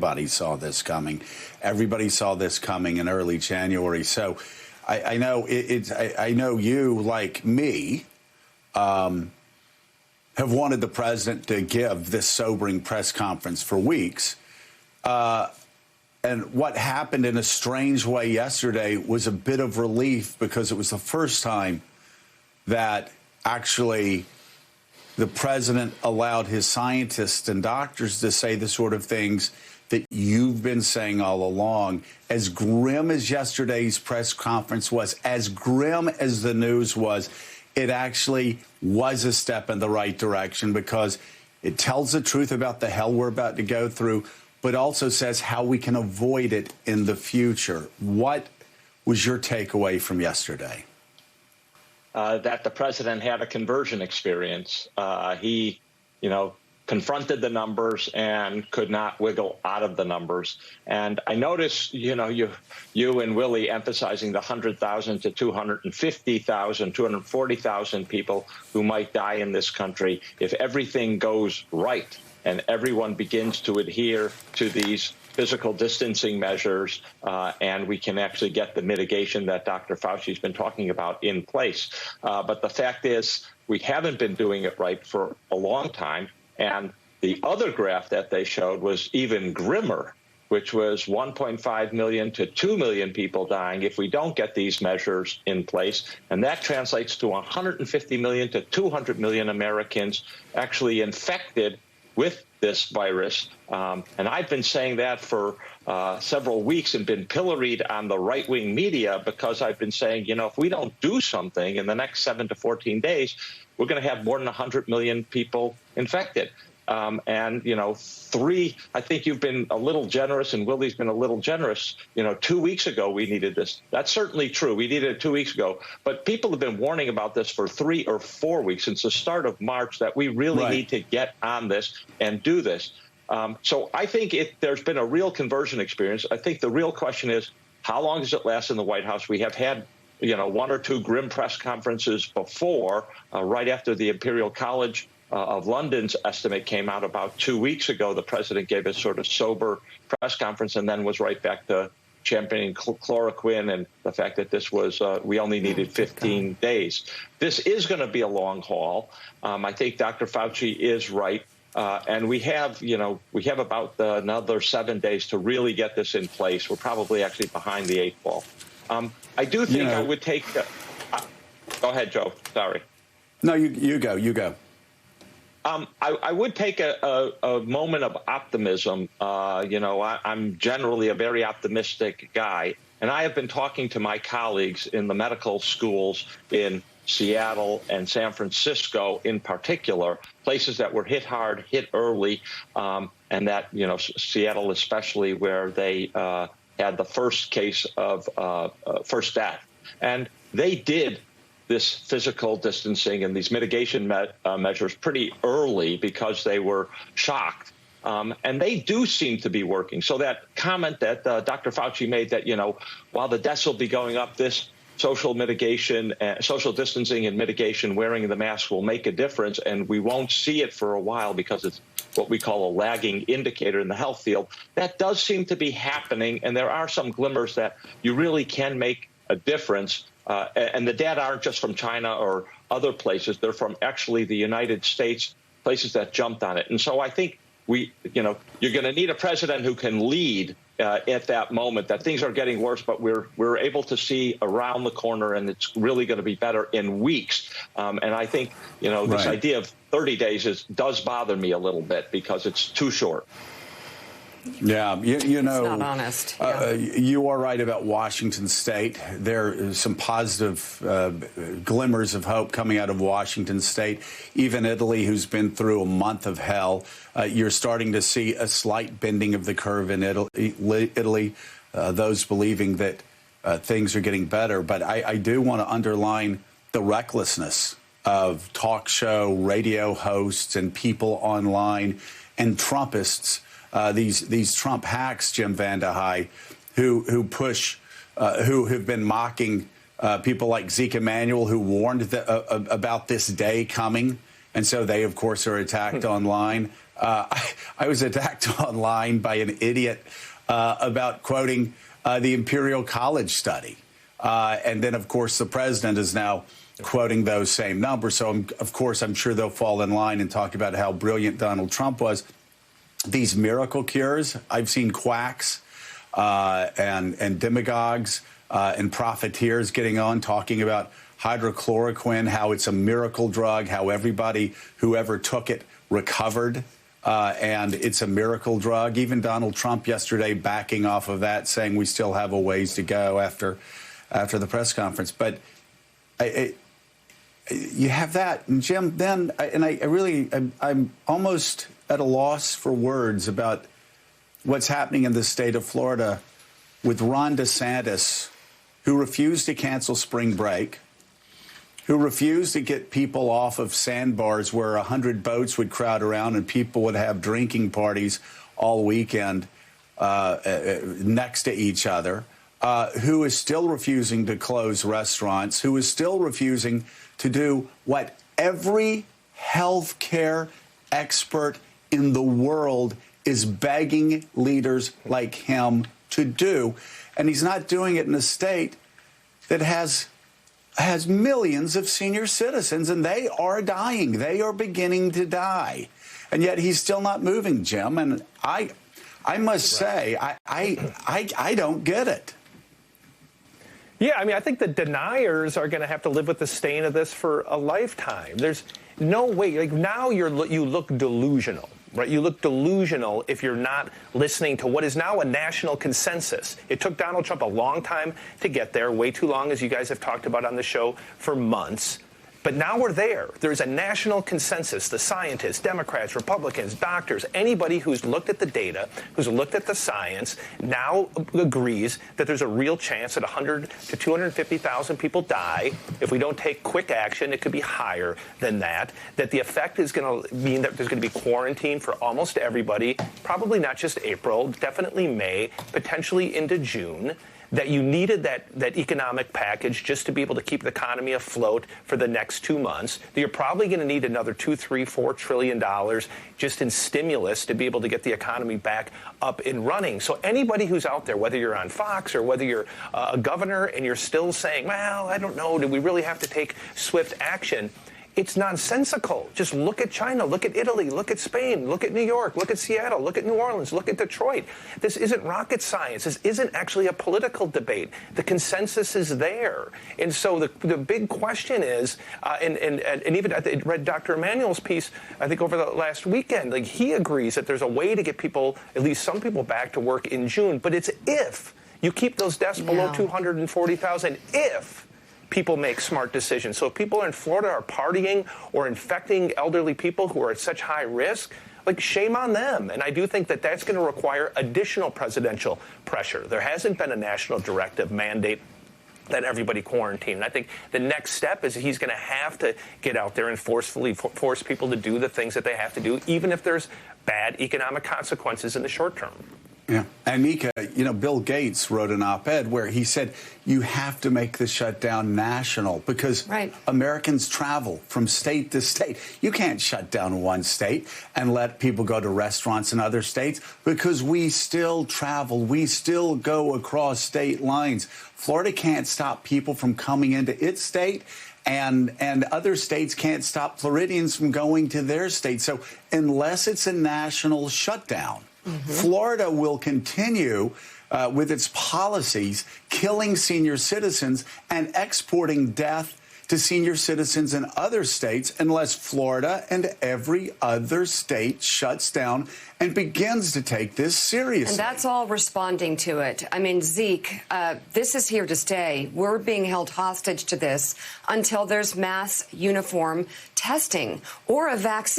Everybody saw this coming. Everybody saw this coming in early January. So I know I know you, like me, have wanted the president to give this sobering press conference for weeks. And what happened in a strange way yesterday was a bit of relief, because it was the first time that actually the president allowed his scientists and doctors to say the sort of things that you've been saying all along. As grim as yesterday's press conference was, as grim as the news was, it actually was a step in the right direction, because it tells the truth about the hell we're about to go through, but also says how we can avoid it in the future. What was your takeaway from yesterday? That the president had a conversion experience. He, confronted the numbers and could not wiggle out of the numbers. And I noticed, you and Willie emphasizing the 100,000 to 250,000, 240,000 people who might die in this country if everything goes right and everyone begins to adhere to these physical distancing measures, and we can actually get the mitigation that Dr. Fauci's been talking about in place. But the fact is, we haven't been doing it right for a long time. And the other graph that they showed was even grimmer, which was 1.5 million to 2 million people dying if we don't get these measures in place. And that translates to 150 million to 200 million Americans actually infected with this virus. And I've been saying that for several weeks and been pilloried on the right-wing media, because I've been saying, if we don't do something in the next 7 to 14 days, we're going to have more than 100 million people infected. I think you've been a little generous and Willie's been a little generous. 2 weeks ago, we needed this. That's certainly true. We needed it 2 weeks ago. But people have been warning about this for 3 or 4 weeks since the start of March, that we really need to get on this and do this. So I think there's been a real conversion experience. I think the real question is, how long does it last in the White House? We have had one or two grim press conferences before, right after the Imperial College of London's estimate came out about 2 weeks ago. The president gave a sort of sober press conference and then was right back to championing chloroquine and the fact that this was, we only needed 15 days. This is going to be a long haul. I think Dr. Fauci is right. And we have about another 7 days to really get this in place. We're probably actually behind the 8 ball. I do think I would take. Go ahead, Joe. Sorry. No, you go. I would take a moment of optimism. I'm generally a very optimistic guy, and I have been talking to my colleagues in the medical schools in Seattle and San Francisco in particular, places that were hit hard, hit early, and that, Seattle especially, where they had the first case of first death. And they did this physical distancing and these mitigation measures pretty early because they were shocked. And they do seem to be working. So that comment that Dr. Fauci made that, while the deaths will be going up, this social mitigation, social distancing and mitigation, wearing the mask will make a difference, and we won't see it for a while because it's what we call a lagging indicator in the health field. That does seem to be happening, and there are some glimmers that you really can make a difference. And the data aren't just from China or other places. They're from actually the United States, places that jumped on it. And so I think you're going to need a president who can lead at that moment, that things are getting worse, but we're able to see around the corner, and it's really going to be better in weeks. And I think, this idea of 30 days does bother me a little bit because it's too short. Yeah, it's not honest. You are right about Washington State. There is some positive glimmers of hope coming out of Washington State. Even Italy, who's been through a month of hell, you're starting to see a slight bending of the curve in Italy. Those believing that things are getting better. But I do want to underline the recklessness of talk show radio hosts and people online and Trumpists. These Trump hacks, Jim VandeHei, who have been mocking people like Zeke Emanuel, who warned about this day coming, and so they, of course, are attacked online. I was attacked online by an idiot about quoting the Imperial College study. And then, of course, the president is now quoting those same numbers. So, of course, I'm sure they'll fall in line and talk about how brilliant Donald Trump was. These miracle cures, I've seen quacks and demagogues and profiteers getting on talking about hydrochloroquine, how it's a miracle drug, how everybody, whoever took it, recovered, and it's a miracle drug. Even Donald Trump yesterday backing off of that, saying we still have a ways to go after the press conference. But you have that, and Jim. Then, I'm almost at a loss for words about what's happening in the state of Florida with Ron DeSantis, who refused to cancel spring break, who refused to get people off of sandbars where 100 boats would crowd around and people would have drinking parties all weekend next to each other, who is still refusing to close restaurants, who is still refusing to do what every healthcare expert in the world is begging leaders like him to do. And he's not doing it in a state that has millions of senior citizens, and they are dying. They are beginning to die. And yet he's still not moving, Jim. And I must say, I don't get it. Yeah, I mean, I think the deniers are going to have to live with the stain of this for a lifetime. There's no way. Like, now you look delusional, right? You look delusional if you're not listening to what is now a national consensus. It took Donald Trump a long time to get there, way too long, as you guys have talked about on the show, for months. But now we're there. There's a national consensus. The scientists, Democrats, Republicans, doctors, anybody who's looked at the data, who's looked at the science, now agrees that there's a real chance that 100 to 250,000 people die. If we don't take quick action, it could be higher than that. That the effect is going to mean that there's going to be quarantine for almost everybody, probably not just April, definitely May, potentially into June. That you needed that economic package just to be able to keep the economy afloat for the next 2 months. That you're probably going to need another $2, $3, $4 trillion just in stimulus to be able to get the economy back up and running. So anybody who's out there, whether you're on Fox or whether you're a governor and you're still saying, well, I don't know, do we really have to take swift action? It's nonsensical. Just look at China, look at Italy, look at Spain, look at New York, look at Seattle, look at New Orleans, look at Detroit. This isn't rocket science. This isn't actually a political debate. The consensus is there. And so the big question is, and even I read Dr. Emanuel's piece, I think over the last weekend, like, he agrees that there's a way to get people, at least some people, back to work in June. But it's if you keep those deaths below 240,000, if people make smart decisions. So if people in Florida are partying or infecting elderly people who are at such high risk, like, shame on them. And I do think that that's going to require additional presidential pressure. There hasn't been a national directive mandate that everybody quarantine. And I think the next step is he's going to have to get out there and forcefully force people to do the things that they have to do, even if there's bad economic consequences in the short term. Yeah. And Mika, Bill Gates wrote an op-ed where he said you have to make the shutdown national because Americans travel from state to state. You can't shut down one state and let people go to restaurants in other states because we still travel. We still go across state lines. Florida can't stop people from coming into its state. And other states can't stop Floridians from going to their state. So unless it's a national shutdown, Florida will continue with its policies, killing senior citizens and exporting death to senior citizens in other states unless Florida and every other state shuts down and begins to take this seriously. And that's all responding to it. I mean, Zeke, this is here to stay. We're being held hostage to this until there's mass uniform testing or a vaccine.